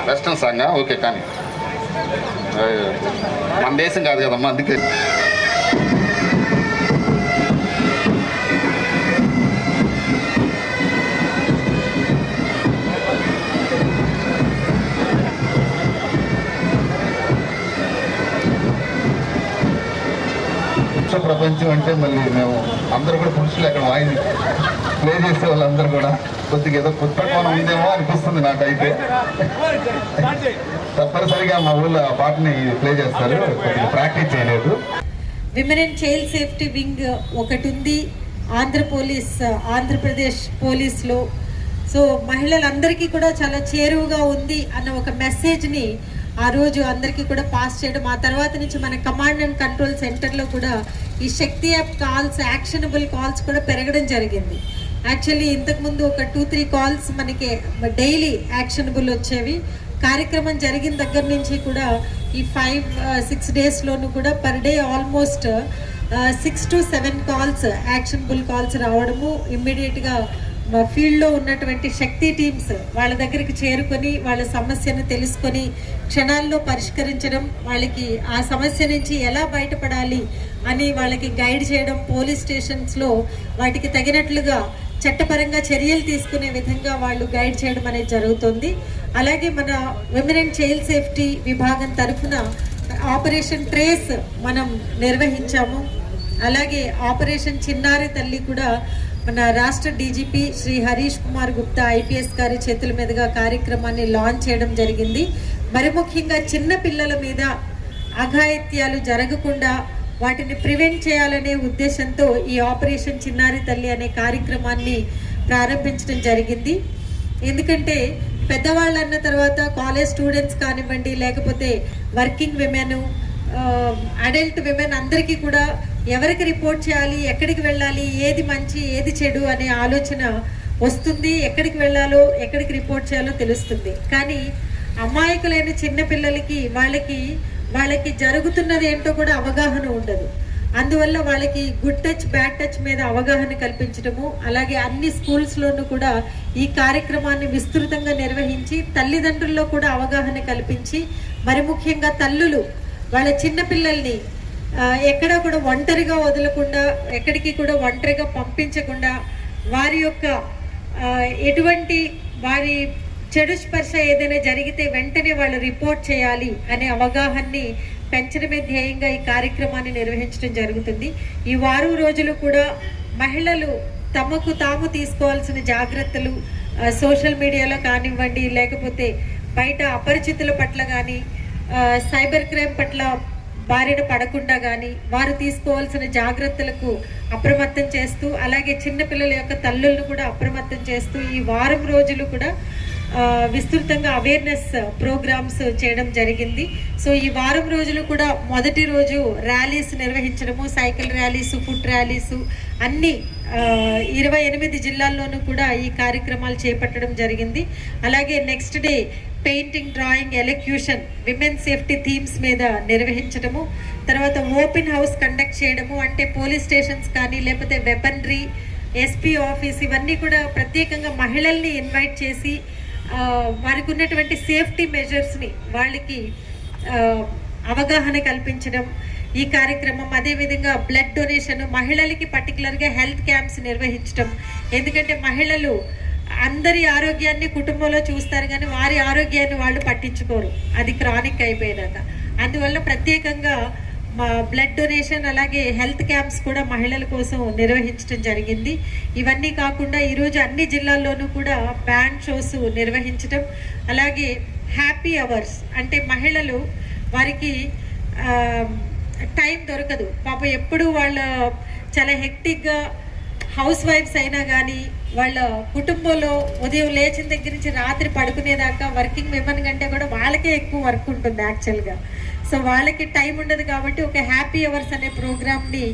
Western song okay, కానీ మన దేశం కాదు కదమ్మా, అందుకే ప్రపంచం అంటే మళ్ళీ మేము అందరూ కూడా పురుషులు అక్కడ వాయిస్ ప్లే చేసే వాళ్ళందరూ కూడా కొద్దిగా ఏదో కొత్త కోణం ఉందేమో అనిపిస్తుంది నాకైతే. తప్పనిసరిగా మా ఊళ్ళో ఆ పాటని ప్లే చేస్తారు, కొద్దిగా ప్రాక్టీస్ చేయలేదు. Women and child safety wing ఒకటి ఉంది ఆంధ్రప్రదేశ్ పోలీస్లో. సో మహిళలందరికీ కూడా చాలా చేరువుగా ఉంది అన్న ఒక మెసేజ్ని ఆ రోజు అందరికీ కూడా పాస్ చేయడం. ఆ తర్వాత నుంచి మన కమాండ్ అండ్ కంట్రోల్ సెంటర్లో కూడా ఈ శక్తి యాప్ కాల్స్, యాక్షనబుల్ కాల్స్ కూడా పెరగడం జరిగింది. యాక్చువల్లీ ఇంతకుముందు ఒక 2-3 కాల్స్ మనకి డైలీ యాక్షనబుల్ వచ్చేవి. కార్యక్రమం జరిగిన దగ్గర నుంచి కూడా ఈ 5-6 డేస్లోనూ కూడా per day almost 6 to 7 calls, actionable calls రావడము. ఇమ్మీడియట్గా ఫీల్డ్లో ఉన్నటువంటి శక్తి టీమ్స్ వాళ్ళ దగ్గరికి చేరుకొని వాళ్ళ సమస్యను తెలుసుకొని క్షణాల్లో పరిష్కరించడం, వాళ్ళకి ఆ సమస్య నుంచి ఎలా బయటపడాలి అని వాళ్ళకి గైడ్ చేయడం, పోలీస్ స్టేషన్స్లో వాటికి తగినట్లుగా చట్టపరంగా చర్యలు తీసుకునే విధంగా వాళ్ళు గైడ్ చేయడం అనేది జరుగుతుంది. అలాగే మన విమెన్ అండ్ చైల్డ్ సేఫ్టీ విభాగం తరఫున ఆపరేషన్ ట్రేస్ మనం నిర్వహించాము. అలాగే ఆపరేషన్ చిన్నారి తల్లి కూడా మన రాష్ట్ర డీజీపీ శ్రీ హరీష్ కుమార్ గుప్తా ఐపీఎస్ గారి చేతుల మీదుగా కార్యక్రమాన్ని లాంచ్ చేయడం జరిగింది. మరి ముఖ్యంగా చిన్న పిల్లల మీద అఘాయిత్యాలు జరగకుండా వాటిని ప్రివెంట్ చేయాలనే ఉద్దేశంతో ఈ ఆపరేషన్ చిన్నారి తల్లి అనే కార్యక్రమాన్ని ప్రారంభించడం జరిగింది. ఎందుకంటే పెద్దవాళ్ళు అన్న తర్వాత కాలేజ్ స్టూడెంట్స్ కానివ్వండి, లేకపోతే వర్కింగ్ విమెన్, అడల్ట్ విమెన్ అందరికీ కూడా ఎవరికి రిపోర్ట్ చేయాలి, ఎక్కడికి వెళ్ళాలి, ఏది మంచి ఏది చెడు అనే ఆలోచన వస్తుంది. ఎక్కడికి వెళ్ళాలో ఎక్కడికి రిపోర్ట్ చేయాలో తెలుస్తుంది. కానీ అమాయకులైన చిన్న పిల్లలకి వాళ్ళకి జరుగుతున్నది ఏంటో కూడా అవగాహన ఉండదు. అందువల్ల వాళ్ళకి గుడ్ టచ్ బ్యాడ్ టచ్ మీద అవగాహన కల్పించడము, అలాగే అన్ని స్కూల్స్లోనూ కూడా ఈ కార్యక్రమాన్ని విస్తృతంగా నిర్వహించి తల్లిదండ్రుల్లో కూడా అవగాహన కల్పించి, మరి ముఖ్యంగా తల్లులు వాళ్ళ చిన్న పిల్లల్ని ఎక్కడా కూడా ఒంటరిగా వదలకుండా, ఎక్కడికి కూడా ఒంటరిగా పంపించకుండా, వారి యొక్క ఎటువంటి వారి చెడు స్పర్శ ఏదైనా జరిగితే వెంటనే వాళ్ళు రిపోర్ట్ చేయాలి అనే అవగాహనని పెంచడమే ధ్యేయంగా ఈ కార్యక్రమాన్ని నిర్వహించడం జరుగుతుంది. ఈ వారం రోజులు కూడా మహిళలు తమకు తాము తీసుకోవాల్సిన జాగ్రత్తలు సోషల్ మీడియాలో కానివ్వండి, లేకపోతే బయట అపరిచితుల పట్ల కానీ, సైబర్ క్రైమ్ పట్ల బారిన పడకుండా కానీ వారు తీసుకోవాల్సిన జాగ్రత్తలకు అప్రమత్తం చేస్తూ, అలాగే చిన్నపిల్లల యొక్క తల్లులను కూడా అప్రమత్తం చేస్తూ ఈ వారం రోజులు కూడా విస్తృతంగా అవేర్నెస్ ప్రోగ్రామ్స్ చేయడం జరిగింది. సో ఈ వారం రోజులు కూడా మొదటి రోజు ర్యాలీస్ నిర్వహించడము, సైకిల్ ర్యాలీసు, ఫుట్ ర్యాలీసు అన్నీ 28 జిల్లాల్లోనూ కూడా ఈ కార్యక్రమాలు చేపట్టడం జరిగింది. అలాగే next day painting, drawing, elocution, women safety themes మీద నిర్వహించడము, తర్వాత ఓపెన్ హౌస్ కండక్ట్ చేయడము, అంటే పోలీస్ స్టేషన్స్ కానీ లేకపోతే వెపనరీ, ఎస్పీ ఆఫీస్ ఇవన్నీ కూడా ప్రత్యేకంగా మహిళల్ని ఇన్వైట్ చేసి వారికి ఉన్నటువంటి సేఫ్టీ మెజర్స్ని వాళ్ళకి అవగాహన కల్పించడం ఈ కార్యక్రమం. అదేవిధంగా బ్లడ్ డొనేషన్, మహిళలకి పర్టికులర్గా హెల్త్ క్యాంప్స్ నిర్వహించడం. ఎందుకంటే మహిళలు అందరి ఆరోగ్యాన్ని కుటుంబంలో చూస్తారు కానీ వారి ఆరోగ్యాన్ని వాళ్ళు పట్టించుకోరు, అది క్రానిక్ అయిపోయేదాకా. అందువల్ల ప్రత్యేకంగా బ్లడ్ డొనేషన్ అలాగే హెల్త్ క్యాంప్స్ కూడా మహిళల కోసం నిర్వహించడం జరిగింది. ఇవన్నీ కాకుండా ఈరోజు అన్ని జిల్లాల్లోనూ కూడా బ్యాండ్ షోస్ నిర్వహించడం, అలాగే హ్యాపీ అవర్స్, అంటే మహిళలు వారికి టైం దొరకదు పాపం, ఎప్పుడు వాళ్ళ చాలా హెక్టిక్గా హౌస్ వైఫ్స్ అయినా కానీ వాళ్ళ కుటుంబంలో ఉదయం లేచిన దగ్గర నుంచి రాత్రి పడుకునేదాకా వర్కింగ్ విమెన్ కంటే కూడా వాళ్ళకే ఎక్కువ వర్క్ ఉంటుంది యాక్చువల్గా. సో వాళ్ళకి టైం ఉండదు కాబట్టి ఒక హ్యాపీ అవర్స్ అనే ప్రోగ్రామ్ని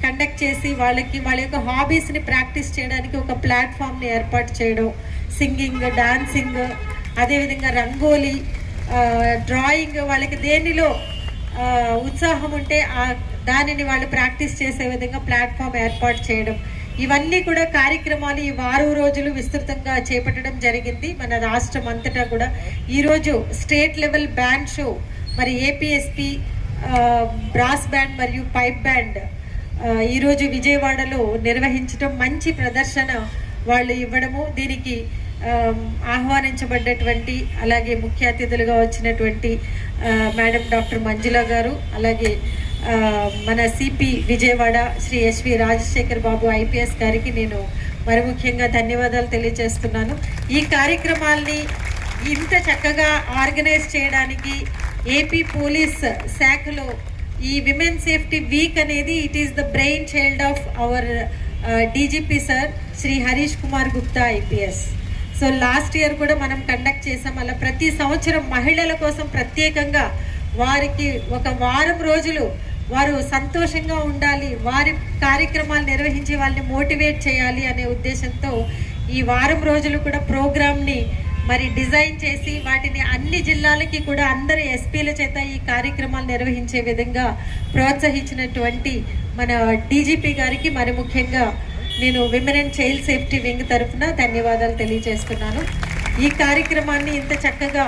కండక్ట్ చేసి వాళ్ళకి వాళ్ళ యొక్క హాబీస్ని ప్రాక్టీస్ చేయడానికి ఒక ప్లాట్ఫామ్ని ఏర్పాటు చేయడం, సింగింగ్, డాన్సింగ్, అదేవిధంగా రంగోలీ, డ్రాయింగ్, వాళ్ళకి దేనిలో ఉత్సాహం ఉంటే దానిని వాళ్ళు ప్రాక్టీస్ చేసే విధంగా ప్లాట్ఫామ్ ఏర్పాటు చేయడం, ఇవన్నీ కూడా కార్యక్రమాలు ఈ వారం రోజులు విస్తృతంగా చేపట్టడం జరిగింది మన రాష్ట్రం అంతటా కూడా. ఈరోజు స్టేట్ లెవెల్ బ్యాండ్ షో మరి ఏపీఎస్పి బ్రాస్ బ్యాండ్ మరియు పైప్ బ్యాండ్ ఈరోజు విజయవాడలో నిర్వహించడం, మంచి ప్రదర్శన వాళ్ళు ఇవ్వడము, దీనికి ఆహ్వానించబడ్డటువంటి అలాగే ముఖ్య అతిథులుగా వచ్చినటువంటి మేడం డాక్టర్ మంజుల గారు, అలాగే మన సిపి విజయవాడ శ్రీ ఎస్వి రాజశేఖర్ బాబు ఐపీఎస్ గారికి నేను మరి ముఖ్యంగా ధన్యవాదాలు తెలియజేస్తున్నాను. ఈ కార్యక్రమాల్ని ఇంత చక్కగా ఆర్గనైజ్ చేయడానికి ఏపీ పోలీస్ శాఖలో ఈ విమెన్ సేఫ్టీ వీక్ అనేది it is the brain child of our DGP sir Shri Harish Kumar Gupta IPS. So last year కూడా మనం కండక్ట్ చేసాం. అలా ప్రతి సంవత్సరం మహిళల కోసం ప్రత్యేకంగా వారికి ఒక వారం రోజులు వారు సంతోషంగా ఉండాలి, వారి కార్యక్రమాలు నిర్వహించి వాళ్ళని మోటివేట్ చేయాలి అనే ఉద్దేశంతో ఈ వారం రోజులు కూడా ప్రోగ్రామ్ని మరి డిజైన్ చేసి వాటిని అన్ని జిల్లాలకి కూడా అందరి ఎస్పీల చేత ఈ కార్యక్రమాలు నిర్వహించే విధంగా ప్రోత్సహించినటువంటి మన డీజీపీ గారికి మరి ముఖ్యంగా నేను women and child safety wing తరఫున ధన్యవాదాలు తెలియజేస్తున్నాను. ఈ కార్యక్రమాన్ని ఇంత చక్కగా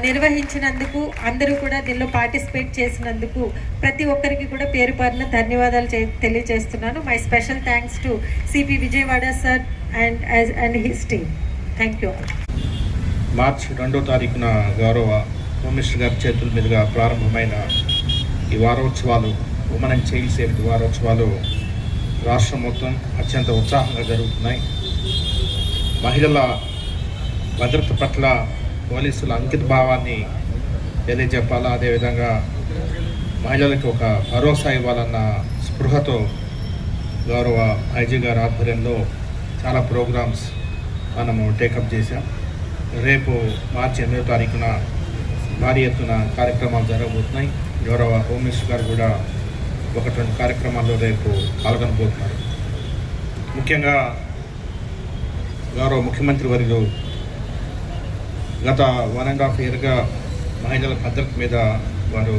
నిర్వహించినందుకు, అందరూ కూడా దీనిలో పార్టిసిపేట్ చేసినందుకు ప్రతి ఒక్కరికి కూడా పేరు పేరున ధన్యవాదాలు తెలియజేస్తున్నాను. My special thanks to CP Vijayawada sir and his team. Thank you. మార్చి 2వ తారీఖున గౌరవ హోమ్ మినిస్టర్ గారి చేతుల మీదుగా ప్రారంభమైన ఈ వారోత్సవాలు, ఉమెన్ అండ్ చైల్డ్ సేఫ్టీ వారోత్సవాలు రాష్ట్రం మొత్తం అత్యంత ఉత్సాహంగా జరుగుతున్నాయి. మహిళల భద్రత పట్ల పోలీసుల అంకిత భావాన్ని తెలియజెప్పాలా, అదేవిధంగా మహిళలకు ఒక భరోసా ఇవ్వాలన్న స్పృహతో గౌరవ ఐజీ గారి ఆధ్వర్యంలో చాలా ప్రోగ్రామ్స్ మనము టేకప్ చేశాం. రేపు మార్చి 8వ తారీఖున భారీ ఎత్తున కార్యక్రమాలు జరగబోతున్నాయి. గౌరవ హోమ్ మినిస్టర్ గారు కూడా 1-2 కార్యక్రమాల్లో రేపు పాల్గొనబోతున్నారు. ముఖ్యంగా గౌరవ ముఖ్యమంత్రి వర్యులు గత 1.5 ఇయర్గా మహిళల భద్రత మీద వారు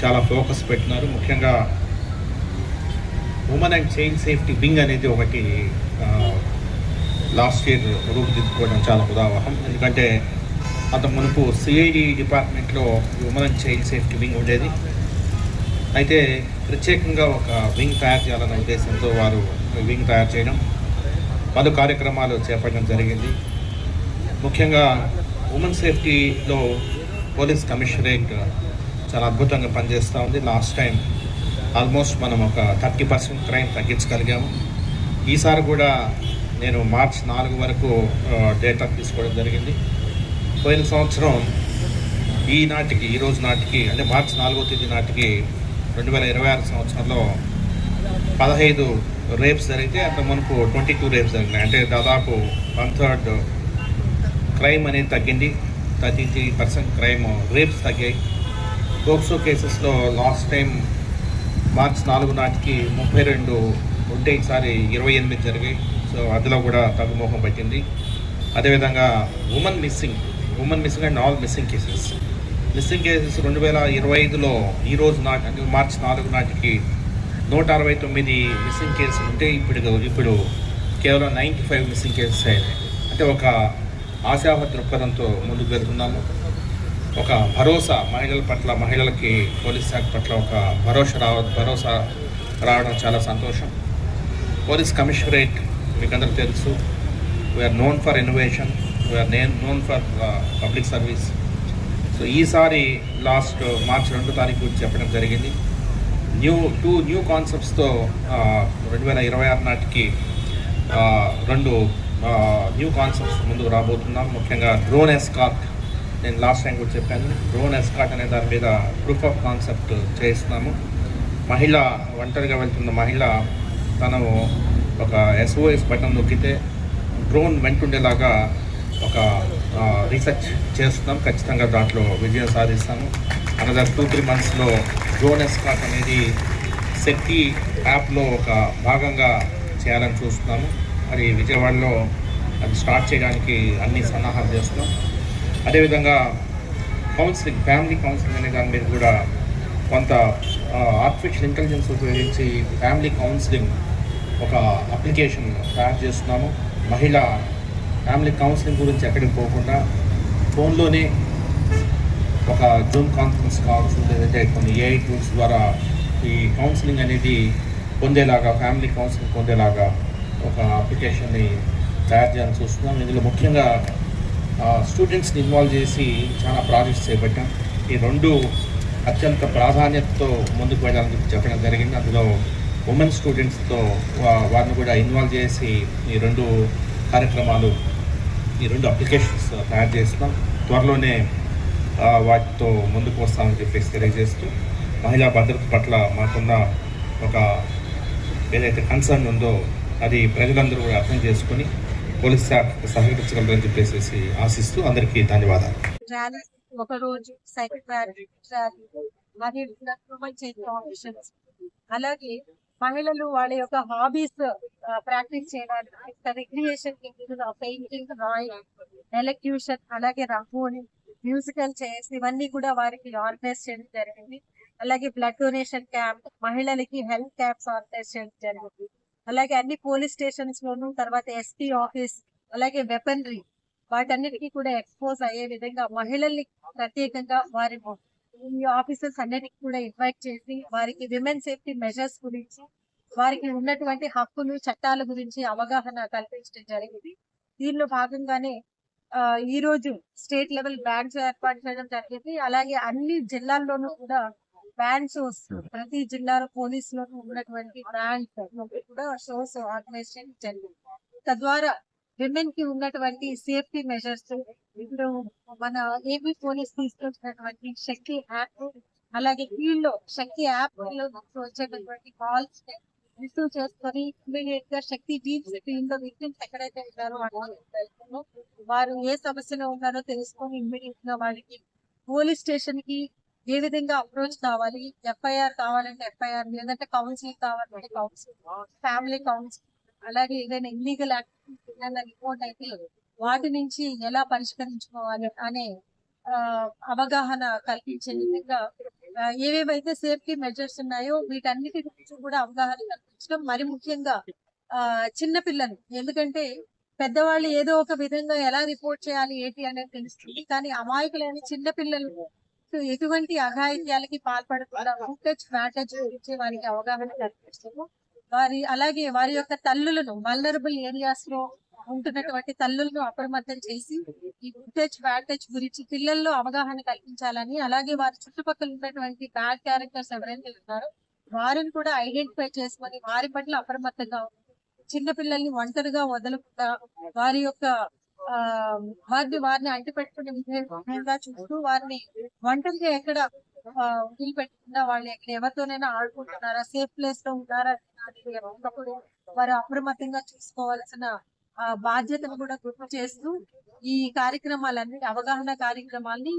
చాలా ఫోకస్ పెట్టినారు. ముఖ్యంగా women and child safety wing అనేది ఒకటి లాస్ట్ ఇయర్ రూపుదిద్దుకోవడం చాలా ఉదాహరణ. ఎందుకంటే అంత మునుపు సిఐడి డిపార్ట్మెంట్లో women and child safety wing ఉండేది. అయితే ప్రత్యేకంగా ఒక వింగ్ తయారు చేయాలన్న ఉద్దేశంతో వారు వింగ్ తయారు చేయడం, పలు కార్యక్రమాలు చేపట్టడం జరిగింది. ముఖ్యంగా ఉమెన్ సేఫ్టీలో పోలీస్ కమిషనరేట్ చాలా అద్భుతంగా పనిచేస్తూ ఉంది. లాస్ట్ టైం ఆల్మోస్ట్ మనం ఒక 30% క్రైమ్ తగ్గించగలిగాము. ఈసారి కూడా నేను మార్చి 4 వరకు డేటా తీసుకోవడం జరిగింది. పోయిన సంవత్సరం ఈ రోజు నాటికి అంటే మార్చి 4వ తేదీ నాటికి 2026 సంవత్సరంలో 15 రేప్స్ జరిగితే అంత మునుపు 22 రేప్స్ జరిగినాయి. అంటే దాదాపు 1/3 క్రైమ్ అనేది తగ్గింది. 33% క్రైమ్ రేప్స్ తగ్గాయి. పోక్సో కేసెస్లో లాస్ట్ టైం మార్చి 4 నాటికి 32 ఉంటే ఈసారి 28 జరిగాయి. సో అందులో కూడా తగ్గుముఖం పట్టింది. అదేవిధంగా women missing and all missing cases 2025లో ఈ రోజు నాటి అంటే మార్చి 4 నాటికి 169 మిస్సింగ్ కేసులు ఉంటే ఇప్పుడు కేవలం 95 మిస్సింగ్ కేసెస్ అయ్యాయి. అంటే ఒక ఆశాభ దృక్పథంతో ముందుకు వెళ్తున్నాము. ఒక భరోసా మహిళల పట్ల, మహిళలకి పోలీస్ శాఖ పట్ల ఒక భరోసా రావడం చాలా సంతోషం. పోలీస్ కమిషనరేట్ మీకు అందరికీ తెలుసు, we are known for innovation, we are known for public service. So ఈసారి లాస్ట్ మార్చి 2వ తారీఖు చెప్పడం జరిగింది. టూ న్యూ కాన్సెప్ట్స్తో 2026 నాటికి 2 న్యూ కాన్సెప్ట్స్ ముందుకు రాబోతున్నాం. ముఖ్యంగా డ్రోన్ ఎస్కార్ట్, నేను లాస్ట్ టైం కూడా చెప్పాను. డ్రోన్ ఎస్కార్ట్ అనే దాని మీద ప్రూఫ్ ఆఫ్ కాన్సెప్ట్ చేస్తున్నాము. మహిళ ఒంటరిగా వెళ్తున్న మహిళ తను ఒక SOS బటన్ నొక్కితే డ్రోన్ వెంటుండేలాగా ఒక రీసెర్చ్ చేస్తున్నాం. ఖచ్చితంగా దాంట్లో విజయం సాధిస్తాము. అనదర్ 2-3 మంత్స్లో డ్రోన్ ఎస్కార్ట్ అనేది శక్తి యాప్లో ఒక భాగంగా చేయాలని చూస్తున్నాము. అది విజయవాడలో అది స్టార్ట్ చేయడానికి అన్ని సన్నాహాలు చేస్తున్నాం. అదేవిధంగా కౌన్సిలింగ్, ఫ్యామిలీ కౌన్సిలింగ్ అనే దాని మీద కూడా కొంత ఆర్టిఫిషియల్ ఇంటెలిజెన్స్ ఉపయోగించి ఫ్యామిలీ కౌన్సిలింగ్ ఒక అప్లికేషన్ తయారు చేస్తున్నాము. మహిళా ఫ్యామిలీ కౌన్సిలింగ్ గురించి ఎక్కడికి పోకుండా ఫోన్లోనే ఒక జూమ్ కాన్ఫరెన్స్ కావచ్చు, లేదంటే కొన్ని ఏఐ టూల్స్ ద్వారా ఈ కౌన్సిలింగ్ అనేది పొందేలాగా, ఫ్యామిలీ కౌన్సిలింగ్ పొందేలాగా ఒక అప్లికేషన్ని తయారు చేయాలని చూస్తున్నాం. ఇందులో ముఖ్యంగా స్టూడెంట్స్ని ఇన్వాల్వ్ చేసి చాలా ప్రాజెక్ట్స్ చేపట్టాం. ఈ రెండు అత్యంత ప్రాధాన్యతతో ముందుకు వెళ్ళాలని చెప్పడం జరిగింది. అందులో ఉమెన్ స్టూడెంట్స్తో వారిని కూడా ఇన్వాల్వ్ చేసి ఈ రెండు కార్యక్రమాలు, ఈ రెండు అప్లికేషన్స్ తయారు చేస్తున్నాం. త్వరలోనే వాటితో ముందుకు వస్తామని చెప్పేసి తెలియజేస్తూ, మహిళా భద్రత పట్ల మాకున్న ఒక ఏదైతే కన్సర్న్ ఉందో అది ప్రజలందరూ కూడా అర్థం చేసుకుని పోలీస్ శాఖ సహకరించగలరని చెప్పేసి ఆశిస్తూ అందరికీ ధన్యవాదాలు. ర్యాలీ ఒక రోజు సైకిల్ ర్యాలీ, మరియు కాంపిటీషన్స్, అలాగే మహిళలు వాళ్ళ యొక్క హాబీస్ ప్రాక్టీస్ చేయడానికి రిక్రియేషన్, పెయింటింగ్, డ్రాయింగ్, ఎలక్యూషన్, అలాగే రంగోలి, మ్యూజికల్ చైర్స్, ఇవన్నీ కూడా వారికి ఆర్గనైజ్ చేయడం జరిగింది. అలాగే బ్లడ్ డొనేషన్ క్యాంప్, మహిళలకి హెల్త్ క్యాంప్స్ ఆర్గనైజ్ చేయడం జరిగింది. అలాగే అన్ని పోలీస్ స్టేషన్స్ లోను, తర్వాత ఎస్పీ ఆఫీస్, అలాగే వెపనరీ, వాటన్నిటికీ కూడా ఎక్స్పోజ్ అయ్యే విధంగా మహిళల్ని ప్రత్యేకంగా వారి ఈ ఆఫీసర్స్ అన్నిటికీ కూడా ఇన్వైట్ చేసి వారికి విమెన్ సేఫ్టీ మెజర్స్ గురించి, వారికి ఉన్నటువంటి హక్కులు, చట్టాల గురించి అవగాహన కల్పించడం జరిగింది. దీనిలో భాగంగానే ఈ రోజు స్టేట్ లెవెల్ బ్యాండ్స్ ఏర్పాటు చేయడం జరిగింది. అలాగే అన్ని జిల్లాల్లోనూ కూడా బ్యాండ్స్, ప్రతి జిల్లాలో పోలీసులోనూ ఉన్నటువంటి బ్యాండ్స్ కూడా షోస్ ఆర్గనైజ్ చేయడం జరిగింది. తద్వారా విమెన్ కి ఉన్నటువంటి సేఫ్టీ మెజర్స్, ఇప్పుడు మన ఏపీ పోలీస్ తీసుకొచ్చినటువంటి శక్తి యాప్, అలాగే ఫీల్డ్ లో శక్తి యాప్ లో వచ్చేటటువంటి కాల్స్ రిసీవ్ చేసుకొని ఇమీడియట్ గా శక్తి టీమ్స్ ఫీల్డ్ లో విక్టిమ్స్ ఎక్కడైతే ఉన్నారో వారు ఏ సమస్యలో ఉన్నారో తెలుసుకొని ఇమీడియట్ గా వారికి పోలీస్ స్టేషన్ కి ఏ విధంగా అప్రోచ్ కావాలి, ఎఫ్ఐఆర్ కావాలంటే ఎఫ్ఐఆర్, లేదంటే కౌన్సిలింగ్ కావాలంటే కౌన్సిలింగ్, ఫ్యామిలీ కౌన్సిలింగ్, అలాగే ఏదైనా ఇల్లీగల్ యాక్టివిటీ రిపోర్ట్ అయితే వాటి నుంచి ఎలా పరిష్కరించుకోవాలి అనే అవగాహన కల్పించే విధంగా ఏవేవైతే సేఫ్టీ మెజర్స్ ఉన్నాయో వీటన్నిటి గురించి కూడా అవగాహన కల్పించడం, మరి ముఖ్యంగా చిన్న పిల్లలు, ఎందుకంటే పెద్దవాళ్ళు ఏదో ఒక విధంగా ఎలా రిపోర్ట్ చేయాలి ఏంటి అనేది తెలుస్తుంది, కానీ అమాయకులైన చిన్న పిల్లలు ఎటువంటి అఘాయిత్యాలకి పాల్పడకుండా టచ్ మ్యాటచ్ గురించి వారికి అవగాహన కల్పిస్తాము. అలాగే వారి యొక్క తల్లులను, వల్నరబుల్ ఏరియాస్ లో ఉంటున్నటువంటి తల్లులను అప్రమత్తం చేసి ఈ టచ్ బ్యాడ్ టచ్ గురించి పిల్లల్లో అవగాహన కల్పించాలని, అలాగే వారి చుట్టుపక్కల ఉన్నటువంటి బ్యాడ్ క్యారెక్టర్స్ ఎవరైతే ఉన్నారో వారిని కూడా ఐడెంటిఫై చేసుకొని వారి పట్ల అప్రమత్తంగా చిన్న పిల్లల్ని ఒంటరిగా వదలకుండా వారి యొక్క వారిని అంటిపెట్టుకునే విధంగా చూస్తూ వారిని ఒంటరిగా ఎక్కడ వదిలిపెట్టకుండా వాళ్ళు ఎక్కడ ఎవరితోనైనా ఆడుకుంటున్నారా, సేఫ్ ప్లేస్ లో ఉన్నారా ఎప్పటికప్పుడు వారు అప్రమత్తంగా చూసుకోవాల్సిన బాధ్యతను కూడా గుర్తు చేస్తూ ఈ కార్యక్రమాలన్నీ, అవగాహన కార్యక్రమాల్ని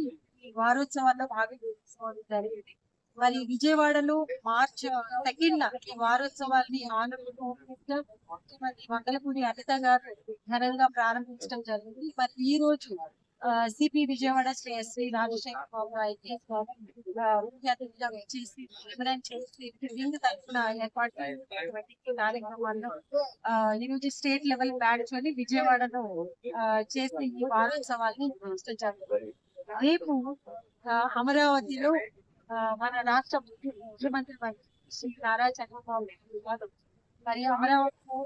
ఈ వారోత్సవాల్లో భాగం తీసుకోవడం జరిగింది. మరి విజయవాడలో మార్చ్ 2న ఈ వారోత్సవాల్ని మంగళపూడి అనిత గారు ఘనంగా ప్రారంభించడం జరిగింది. మరి ఈ రోజు సిపి విజయవాడ శ్రీ రాజశేఖర్ బాబు ఐపీఎస్ చేసి తరఫున ఏర్పాటు కార్యక్రమాల్లో ఈ రోజు స్టేట్ లెవెల్ బ్యాచ్ అని విజయవాడలో చేసి ఈ వారోత్సవాల్ని నిర్వహించారు. రేపు అమరావతిలో మన రాష్ట్ర ముఖ్యమంత్రి శ్రీ నారా చంద్రబాబు నాయుడు మరి అమరావతిలో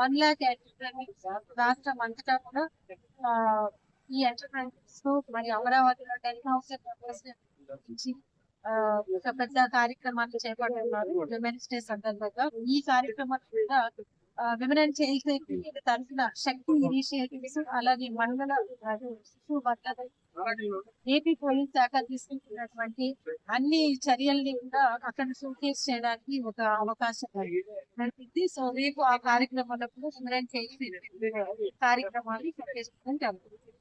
1 lakh రాష్ట్రం అంతటా కూడా ఈ ఎంటర్ప్రైజెస్ మరి అమరావతిలో 10,000 ఒక పెద్ద కార్యక్రమాన్ని చేపడుతున్నారు విమెన్స్ డే సందర్భంగా. ఈ కార్యక్రమం కూడా విమెన్ అండ్ చైల్డ్ సేఫ్టీ తరఫున శక్తి ఇనిషియేటివ్స్, అలాగే మండల శిశు భద్రత, ఏపీ పోలీస్ శాఖ తీసుకుంటున్నటువంటి అన్ని చర్యల్ని కూడా అక్కడ షోకేస్ చేయడానికి ఒక అవకాశం కల్పింది. సో రేపు ఆ కార్యక్రమంలో కూడా విమెన్ అండ్ చైల్డ్ సేఫ్టీ కార్యక్రమాన్ని షోకేస్ చేయడం జరుగుతుంది.